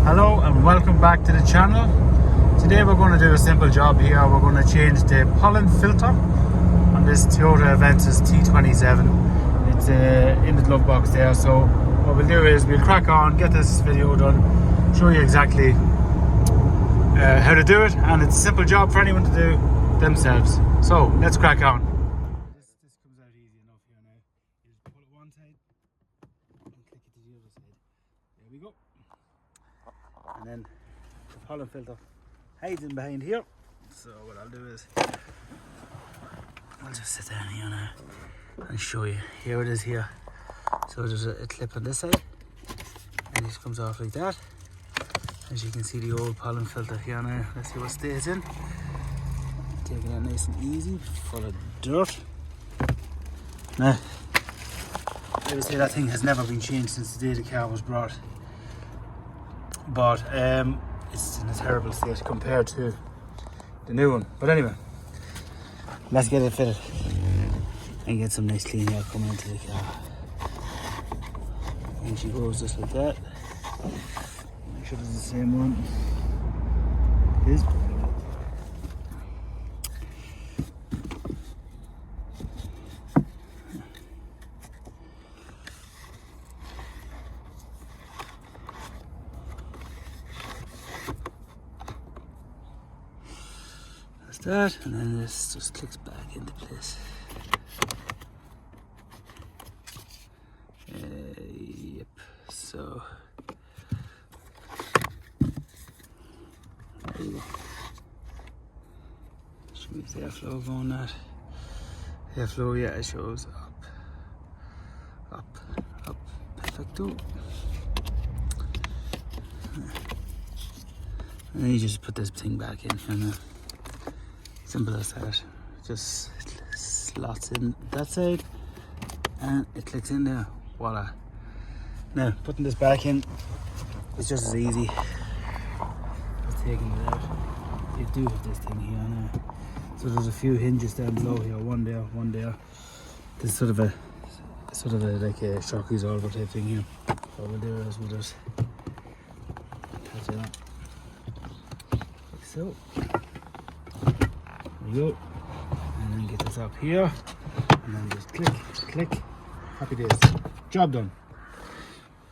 Hello and welcome back to the channel. Today we're going to do a simple job here. We're going to change the pollen filter on this Toyota Avensis T270. It's in the glove box there. So what we'll do is we'll crack on, get this video done, show you exactly how to do it, and it's a simple job for anyone to do themselves. So let's crack on. This comes out easy enough here now. You just pull it one side and click it to the other side. There we go. And then the pollen filter hides in behind here. So what I'll do is I'll just sit down here now and show you. Here it is here. So there's a clip on this side and it comes off like that. As you can see, the old pollen filter here now. Let's see what stays in. Taking it nice and easy, full of dirt. Now, I would say that thing has never been changed since the day the car was brought. But it's in a terrible state compared to the new one. But anyway, let's get it fitted and get some nice clean air coming into the car. And she goes just like that. Make sure it's the same one. It is. That, and then this just clicks back into place. Yep, so there you go. Show me the airflow going that. Airflow, yeah, it shows up, perfecto. And then you just put this thing back in here now. Simple as that. Just slots in that side and it clicks in there. Voila. Now putting this back in is just as easy as taking it out. You do have this thing here now. So there's a few hinges down below here. One there, one there. This is sort of a like a shock absorber type thing here. What we'll do is we'll just attach it on like so. There we go, and then get this up here, and then just click, happy days, job done.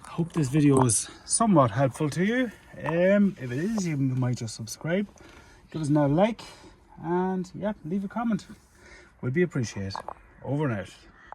I hope this video was somewhat helpful to you. If it is, you might just subscribe, give us a like, and yeah, leave a comment, would be appreciated. Over and out.